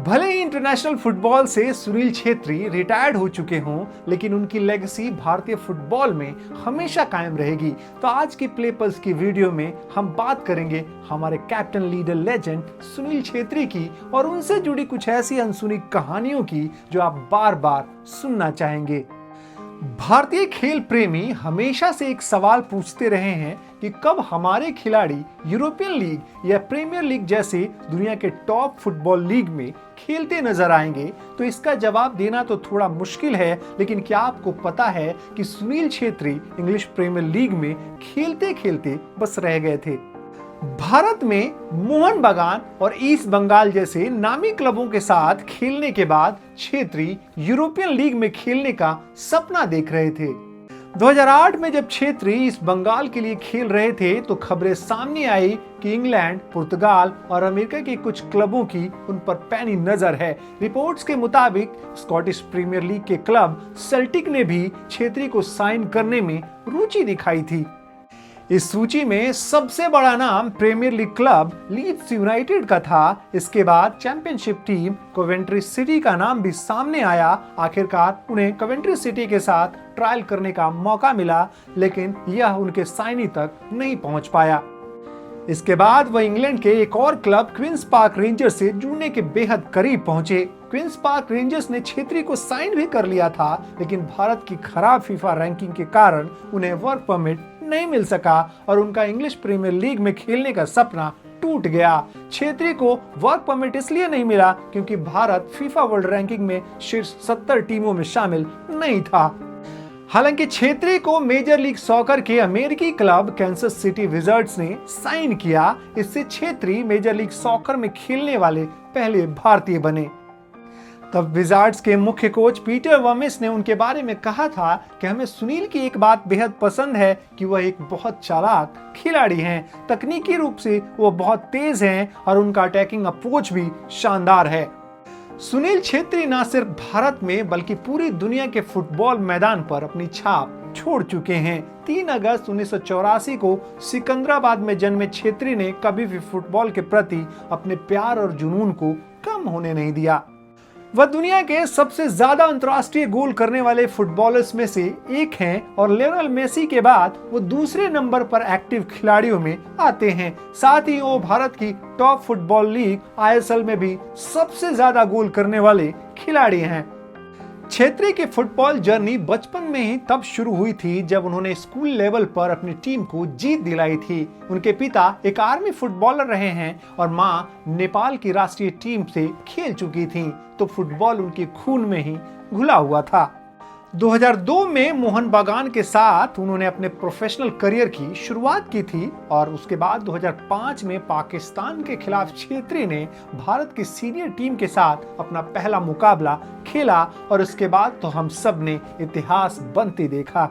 भले ही international football से Sunil Chhetri retired हो चुके हों, लेकिन उनकी लेगेसी भारतीय फुटबॉल में हमेशा कायम रहेगी। तो आज की प्ले पल्स की वीडियो में हम बात करेंगे हमारे captain leader legend Sunil Chhetri की और उनसे जुड़ी कुछ ऐसी अनसुनी कहानियों की जो आप बार बार सुनना चाहेंगे। भारतीय खेल प्रेमी हमेशा से एक सवाल पूछते रहे हैं कि कब हमारे खिलाड़ी यूरोपियन लीग या प्रीमियर लीग जैसे दुनिया के टॉप फुटबॉल लीग में खेलते नजर आएंगे। तो इसका जवाब देना तो थोड़ा मुश्किल है, लेकिन क्या आपको पता है कि Sunil Chhetri English Premier League में खेलते खेलते बस रह गए थे। भारत में मोहन बागान और ईस्ट बंगाल जैसे नामी क्लबों के साथ खेलने के बाद छेत्री यूरोपियन लीग में खेलने का सपना देख रहे थे। 2008 में जब छेत्री ईस्ट बंगाल के लिए खेल रहे थे तो खबरें सामने आई कि इंग्लैंड, पुर्तगाल और अमेरिका के कुछ क्लबों की उन पर पैनी नजर है। रिपोर्ट्स के मुताबिक स्कॉटिश प्रीमियर लीग के क्लब सेल्टिक ने भी छेत्री को साइन करने में रुचि दिखाई थी। इस सूची में सबसे बड़ा नाम Premier League club Leeds United का था। इसके बाद चैंपियनशिप टीम कोवेंट्री सिटी का नाम भी सामने आया। आखिरकार उन्हें कोवेंट्री सिटी के साथ ट्रायल करने का मौका मिला, लेकिन यह उनके साइनी तक नहीं पहुंच पाया। इसके बाद वह इंग्लैंड के एक और क्लब क्वींस पार्क रेंजर्स से जुड़ने के बेहद करीब पहुंचे। क्वींस पार्क रेंजर्स ने छेत्री को साइन भी कर लिया था, लेकिन भारत की खराब फीफा रैंकिंग के कारण उन्हें वर्क परमिट नहीं मिल सका और उनका इंग्लिश प्रीमियर लीग में खेलने का सपना टूट गया। छेत्री को वर्क परमिट इसलिए नहीं मिला क्योंकि भारत फीफा वर्ल्ड रैंकिंग में शीर्ष 70 टीमों में शामिल नहीं था। हालांकि छेत्री को मेजर लीग सॉकर के अमेरिकी क्लब कैंसस सिटी विजर्ड्स ने साइन किया। इससे छेत्री मेजर लीग सॉकर में खेलने वाले पहले भारतीय बने। तब विजार्ड्स के मुख्य कोच पीटर वर्मिस ने उनके बारे में कहा था कि हमें सुनील की एक बात बेहद पसंद है कि वह एक बहुत चालाक खिलाड़ी हैं। तकनीकी रूप से वो बहुत तेज हैं और उनका अटैकिंग अप्रोच भी शानदार है। सुनील छेत्री न सिर्फ भारत में बल्कि पूरी दुनिया के फुटबॉल मैदान पर अपनी छाप छोड़ चुके हैं। 3 अगस्त 1984 को सिकंदराबाद में जन्मे छेत्री ने कभी भी फुटबॉल के प्रति अपने प्यार और जुनून को कम होने नहीं दिया। वह दुनिया के सबसे ज्यादा अंतर्राष्ट्रीय गोल करने वाले फुटबॉलर्स में से एक हैं और लियोनेल मेसी के बाद वो दूसरे नंबर पर एक्टिव खिलाड़ियों में आते हैं। साथ ही वो भारत की टॉप फुटबॉल लीग आईएसएल में भी सबसे ज्यादा गोल करने वाले खिलाड़ी हैं। छेत्री की फुटबॉल जर्नी बचपन में ही तब शुरू हुई थी जब उन्होंने स्कूल लेवल पर अपनी टीम को जीत दिलाई थी। उनके पिता एक आर्मी फुटबॉलर रहे हैं और मां नेपाल की राष्ट्रीय टीम से खेल चुकी थीं, तो फुटबॉल उनके खून में ही घुला हुआ था। 2002 में मोहन बागान के साथ उन्होंने अपने प्रोफेशनल करियर की शुरुआत की थी और उसके बाद 2005 में पाकिस्तान के खिलाफ छेत्री ने भारत की सीनियर टीम के साथ अपना पहला मुकाबला खेला और उसके बाद तो हम सब ने इतिहास बनते देखा।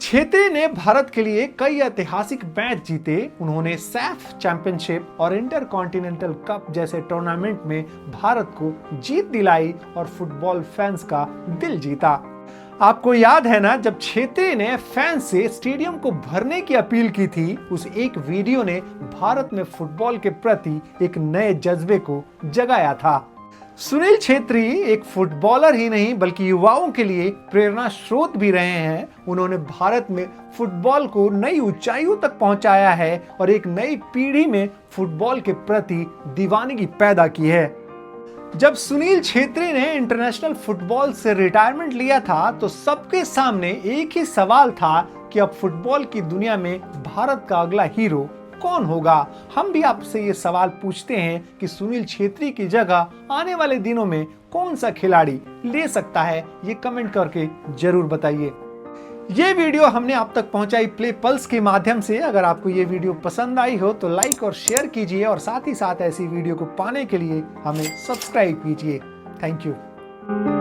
छेत्री ने भारत के लिए कई ऐतिहासिक मैच जीते। उन्होंने सैफ चैंपियनशिप और इंटर कॉन्टिनेंटल कप जैसे टूर्नामेंट में भारत को जीत दिलाई और फुटबॉल फैंस का दिल जीता। आपको याद है ना, जब छेत्री ने फैंस से स्टेडियम को भरने की अपील की थी, उस एक वीडियो ने भारत में फुटबॉल के प्रति एक नए जज्बे को जगाया था। सुनील छेत्री एक फुटबॉलर ही नहीं बल्कि युवाओं के लिए प्रेरणा स्रोत भी रहे हैं। उन्होंने भारत में फुटबॉल को नई ऊंचाइयों तक पहुंचाया है और एक नई पीढ़ी में फुटबॉल के प्रति दीवानगी पैदा की है। जब सुनील छेत्री ने इंटरनेशनल फुटबॉल से रिटायरमेंट लिया था तो सबके सामने एक ही सवाल था कि अब फुटबॉल की दुनिया में भारत का अगला हीरो कौन होगा। हम भी आपसे ये सवाल पूछते हैं कि सुनील छेत्री की जगह आने वाले दिनों में कौन सा खिलाड़ी ले सकता है। ये कमेंट करके जरूर बताइए। ये वीडियो हमने आप तक पहुंचाई प्ले पल्स के माध्यम से। अगर आपको ये वीडियो पसंद आई हो तो लाइक और शेयर कीजिए और साथ ही साथ ऐसी वीडियो को पाने के लिए हमें सब्सक्राइब कीजिए। Thank you.